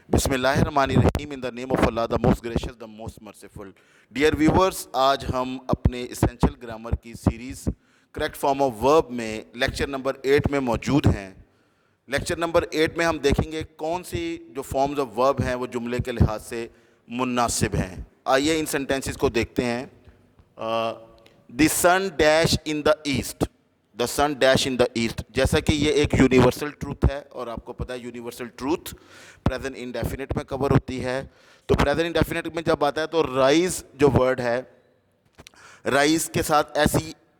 बिस्मिल्लाहिर्रहमानिर्रहीम। In the name of Allah the most gracious the most merciful. Dear viewers, आज हम अपने essential grammar की series correct form of verb में lecture number 8 में मौजूद हैं। लेक्चर नंबर 8 में हम देखेंगे कौन सी जो फॉर्म्स ऑफ वर्ब हैं वो जुमले के लिहाज से मुनासिब हैं। आइए इन सेंटेंसेस को देखते हैं। The sun dash in the east, the sun dash in the east, जैसा कि ये एक यूनिवर्सल ट्रूथ है और आपको पता है यूनिवर्सल ट्रूथ प्रेजेंट इंडेफिनिट में कवर होती है। तो प्रेजेंट इंडेफिनिट में जब आता है तो राइज जो वर्ड है, राइज के साथ एस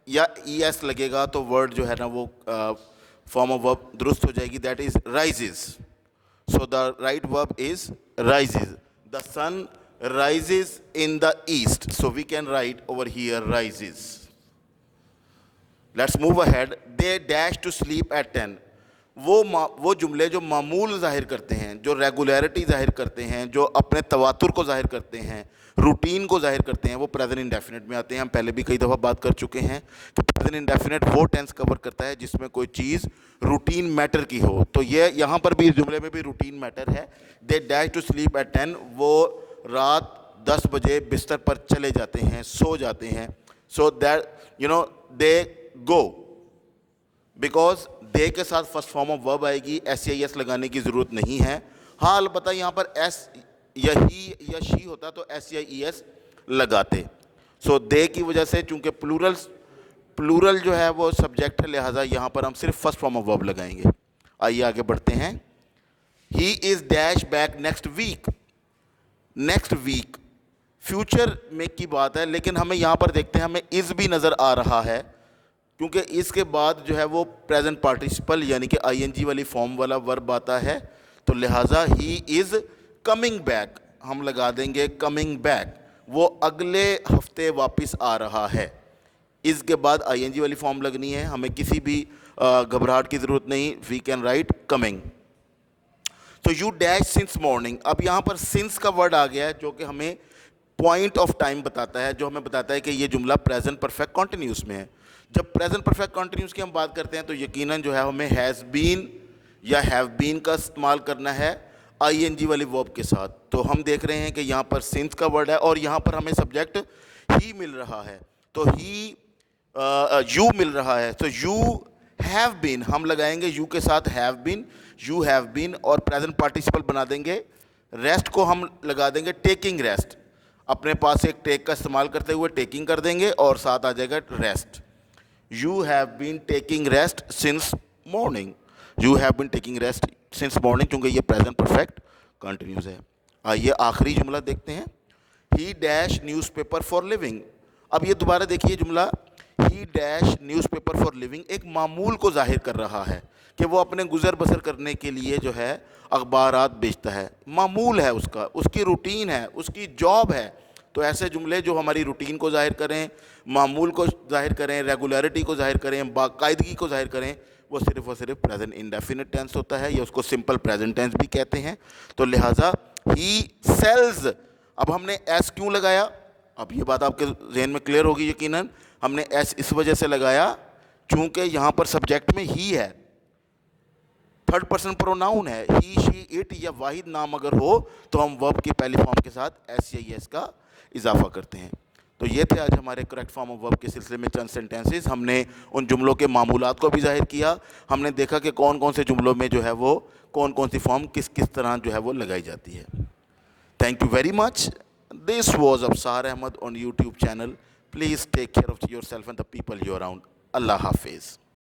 या ई एस लगेगा तो वर्ड जो है ना वो फॉर्म ऑफ वर्ब दुरुस्त हो जाएगी, that is rises. So the right verb is rises. The sun rises in the east, so we can write over here rises. Let's move ahead. They dash to sleep at 10, वो जुमले जो मामूल ज़ाहिर करते हैं, जो रेगुलरिटी ज़ाहिर करते हैं, जो अपने तवातुर को ज़ाहिर करते हैं, रूटीन को ज़ाहिर करते हैं, वो प्रेजेंट इंडेफिनिट में आते हैं। हम पहले भी कई दफ़ा बात कर चुके हैं कि प्रेजेंट इंडेफिनिट वो टेंस कवर करता है जिसमें कोई चीज़ रूटीन मैटर की हो। तो ये यहाँ पर भी इस जुमले में भी रूटीन मैटर है। They dash to sleep at 10, वो रात 10 बजे बिस्तर पर चले जाते हैं, सो जाते हैं। So that they go, because they के साथ फर्स्ट फॉर्म ऑफ वर्ब आएगी, एस या एस लगाने की ज़रूरत नहीं है। हाँ, अलबत्ता यहाँ पर एस या ही या शी होता तो एस या ई एस लगाते। सो दे की वजह से चूंकि प्लूरल जो है वो सब्जेक्ट है, लिहाजा यहाँ पर हम सिर्फ फर्स्ट फॉर्म ऑफ वर्ब लगाएंगे। आइए आगे बढ़ते हैं। He is dash back next week. Next week future में की बात है, लेकिन हमें यहाँ पर देखते हैं हमें इज़ भी नज़र आ रहा है, क्योंकि इसके बाद जो है वो प्रेजेंट पार्टिसिपल यानी कि आईएनजी वाली फॉर्म वाला वर्ब आता है। तो लिहाजा ही इज़ कमिंग बैक, हम लगा देंगे कमिंग बैक, वो अगले हफ्ते वापस आ रहा है। इस के बाद आईएनजी वाली फॉर्म लगनी है, हमें किसी भी घबराहट की ज़रूरत नहीं। We can write coming. तो यू डैश सिंस मॉर्निंग, अब यहाँ पर सिंस का वर्ड आ गया है जो कि हमें पॉइंट ऑफ टाइम बताता है, जो हमें बताता है कि ये जुमला प्रेजेंट परफेक्ट कॉन्टिन्यूस में है। जब प्रेजेंट परफेक्ट कॉन्टिन्यूस की हम बात करते हैं तो यकीनन जो है हमें हैज़ बीन या हैव बीन का इस्तेमाल करना है आईएनजी वाली वर्ब के साथ। तो हम देख रहे हैं कि यहाँ पर सिंस का वर्ड है और यहाँ पर हमें सब्जेक्ट ही मिल रहा है, तो ही यू मिल रहा है। तो यू हैव बीन हम लगाएंगे यू के साथ have been, you have been, और प्रेजेंट पार्टिसिपल बना देंगे। रेस्ट को हम लगा देंगे टेकिंग रेस्ट, अपने पास एक टेक का इस्तेमाल करते हुए टेकिंग कर देंगे और साथ आ जाएगा rest. You have been taking rest since morning, you have been taking rest since morning, क्योंकि ये प्रेजेंट परफेक्ट कंटिन्यूस है। आइए आखिरी जुमला देखते हैं। ही डैश न्यूज़पेपर फॉर लिविंग। अब ये दोबारा देखिए जुमला, ही डैश न्यूज़पेपर फॉर लिविंग एक मामूल को जाहिर कर रहा है कि वो अपने गुजर बसर करने के लिए जो है अखबारात बेचता है। मामूल है उसका, उसकी रूटीन है, उसकी जॉब है। तो ऐसे जुमले जो हमारी रूटीन को जाहिर करें, मामूल को जाहिर करें, रेगुलरिटी को जाहिर करें, बाकायदगी को जाहिर करें, वो सिर्फ और सिर्फ प्रेजेंट इंडेफिनिट टेंस होता है, या उसको सिंपल प्रेजेंट टेंस भी कहते हैं। तो लिहाजा ही सेल्स, अब हमने एस क्यों लगाया, अब ये बात आपके जहन में क्लियर होगी यकीनन। हमने एस इस वजह से लगाया चूँकि यहाँ पर सब्जेक्ट में ही है, थर्ड पर्सन प्रोनाउन है, ही शी इट या वाहिद नाम अगर हो तो हम वर्ब की पहली फॉर्म के साथ एस या एस का इजाफा करते हैं। तो ये थे आज हमारे करेक्ट फॉर्म ऑफ वर्ब के सिलसिले में चंद सेंटेंसेस। हमने उन जुमलों के मामूलात को भी जाहिर किया, हमने देखा कि कौन कौन से जुमलों में जो है वो कौन कौन सी फॉर्म किस किस तरह जो है वो लगाई जाती है। Thank you very much. This was Afsar Ahmed on YouTube channel. Please take care of yourself and the people you around. Allah हाफिज़।